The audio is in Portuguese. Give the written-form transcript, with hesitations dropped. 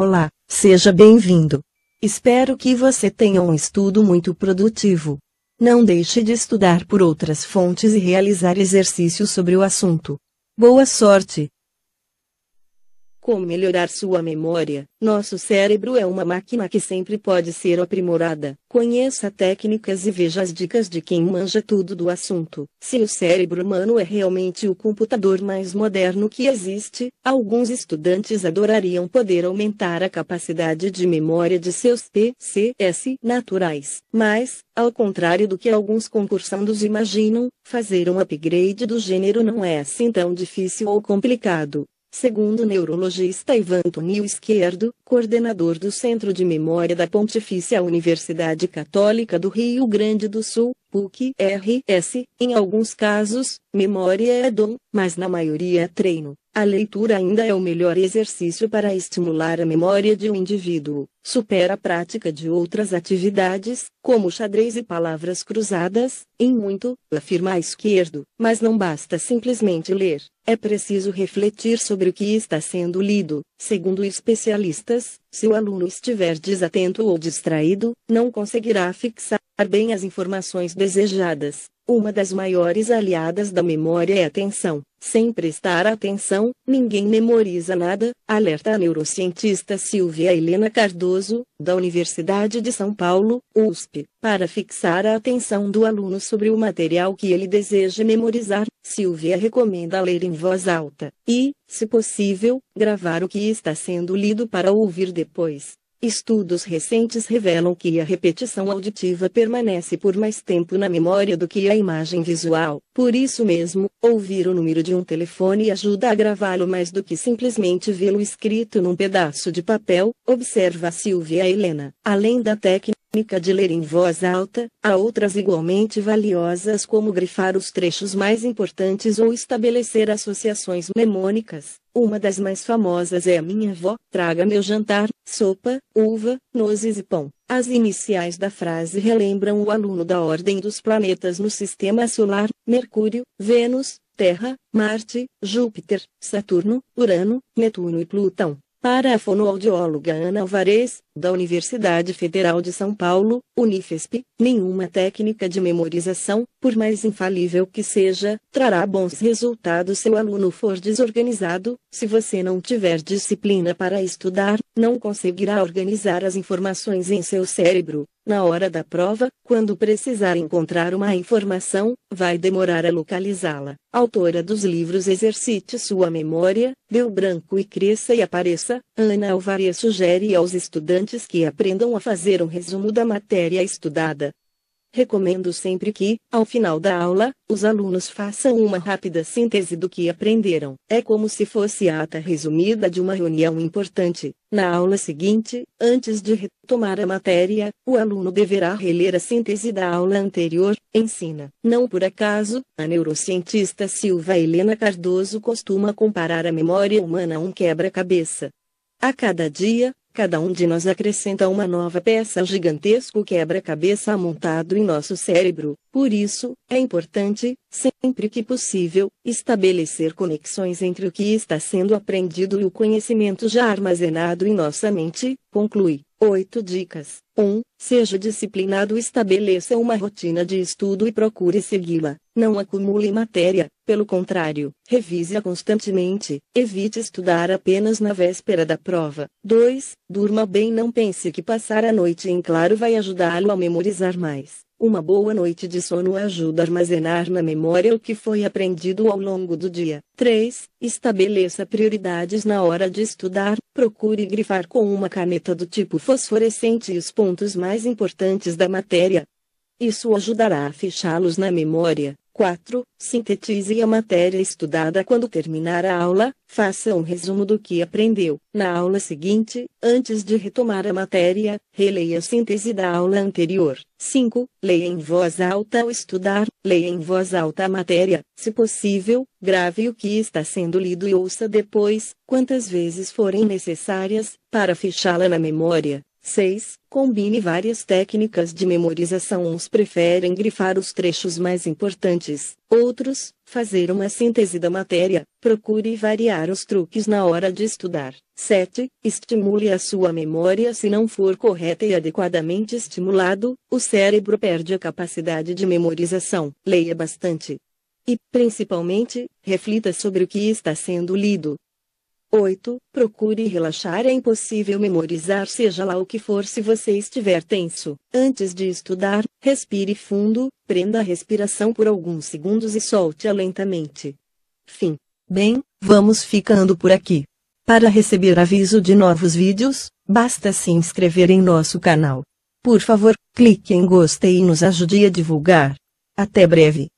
Olá, seja bem-vindo. Espero que você tenha um estudo muito produtivo. Não deixe de estudar por outras fontes e realizar exercícios sobre o assunto. Boa sorte! Como melhorar sua memória? Nosso cérebro é uma máquina que sempre pode ser aprimorada. Conheça técnicas e veja as dicas de quem manja tudo do assunto. Se o cérebro humano é realmente o computador mais moderno que existe, alguns estudantes adorariam poder aumentar a capacidade de memória de seus PCs naturais. Mas, ao contrário do que alguns concursandos imaginam, fazer um upgrade do gênero não é assim tão difícil ou complicado. Segundo o neurologista Ivan Tonil Esquerdo, coordenador do Centro de Memória da Pontifícia Universidade Católica do Rio Grande do Sul, PUC-RS, em alguns casos, memória é dom, mas na maioria é treino. A leitura ainda é o melhor exercício para estimular a memória de um indivíduo. Supera a prática de outras atividades, como xadrez e palavras cruzadas, em muito, afirma Esquerdo. Mas não basta simplesmente ler. É preciso refletir sobre o que está sendo lido. Segundo especialistas, se o aluno estiver desatento ou distraído, não conseguirá fixar bem as informações desejadas. Uma das maiores aliadas da memória é a atenção. Sem prestar atenção, ninguém memoriza nada, alerta a neurocientista Silvia Helena Cardoso, da Universidade de São Paulo, USP. Para fixar a atenção do aluno sobre o material que ele deseja memorizar, Silvia recomenda ler em voz alta e, se possível, gravar o que está sendo lido para ouvir depois. Estudos recentes revelam que a repetição auditiva permanece por mais tempo na memória do que a imagem visual. Por isso mesmo, ouvir o número de um telefone ajuda a gravá-lo mais do que simplesmente vê-lo escrito num pedaço de papel, observa Silvia Helena. Além da técnica de ler em voz alta, há outras igualmente valiosas como grifar os trechos mais importantes ou estabelecer associações mnemônicas. Uma das mais famosas é a minha avó, traga meu jantar, sopa, uva, nozes e pão. As iniciais da frase relembram o aluno da ordem dos planetas no sistema solar: Mercúrio, Vênus, Terra, Marte, Júpiter, Saturno, Urano, Netuno e Plutão. Para a fonoaudióloga Ana Alvarez, da Universidade Federal de São Paulo, Unifesp, nenhuma técnica de memorização, por mais infalível que seja, trará bons resultados se o aluno for desorganizado. Se você não tiver disciplina para estudar, não conseguirá organizar as informações em seu cérebro. Na hora da prova, quando precisar encontrar uma informação, vai demorar a localizá-la. Autora dos livros Exercite Sua Memória, Dê o Branco e Cresça e Apareça, Ana Alvarez sugere aos estudantes que aprendam a fazer um resumo da matéria estudada. Recomendo sempre que, ao final da aula, os alunos façam uma rápida síntese do que aprenderam. É como se fosse a ata resumida de uma reunião importante. Na aula seguinte, antes de retomar a matéria, o aluno deverá reler a síntese da aula anterior. Ensina. Não por acaso, a neurocientista Silvia Helena Cardoso costuma comparar a memória humana a um quebra-cabeça. A cada dia, cada um de nós acrescenta uma nova peça ao gigantesco quebra-cabeça montado em nosso cérebro. Por isso, é importante, sempre que possível, estabelecer conexões entre o que está sendo aprendido e o conhecimento já armazenado em nossa mente, conclui. 8 dicas. 1. Seja disciplinado. Estabeleça uma rotina de estudo e procure segui-la. Não acumule matéria, pelo contrário, revise-a constantemente. Evite estudar apenas na véspera da prova. 2. Durma bem. Não pense que passar a noite em claro vai ajudá-lo a memorizar mais. Uma boa noite de sono ajuda a armazenar na memória o que foi aprendido ao longo do dia. 3. Estabeleça prioridades na hora de estudar. Procure grifar com uma caneta do tipo fosforescente os pontos mais importantes da matéria. Isso ajudará a fixá-los na memória. 4. Sintetize a matéria estudada. Quando terminar a aula, faça um resumo do que aprendeu. Na aula seguinte, antes de retomar a matéria, releia a síntese da aula anterior. 5. Leia em voz alta ao estudar. Leia em voz alta a matéria. Se possível, grave o que está sendo lido e ouça depois, quantas vezes forem necessárias, para fixá-la na memória. 6. Combine várias técnicas de memorização. Uns preferem grifar os trechos mais importantes, outros, fazer uma síntese da matéria. Procure variar os truques na hora de estudar. 7. Estimule a sua memória. Se não for correta e adequadamente estimulado, o cérebro perde a capacidade de memorização. Leia bastante. E, principalmente, reflita sobre o que está sendo lido. 8. Procure relaxar. É impossível memorizar seja lá o que for se você estiver tenso. Antes de estudar, respire fundo, prenda a respiração por alguns segundos e solte-a lentamente. Fim. Bem, vamos ficando por aqui. Para receber aviso de novos vídeos, basta se inscrever em nosso canal. Por favor, clique em gostei e nos ajude a divulgar. Até breve.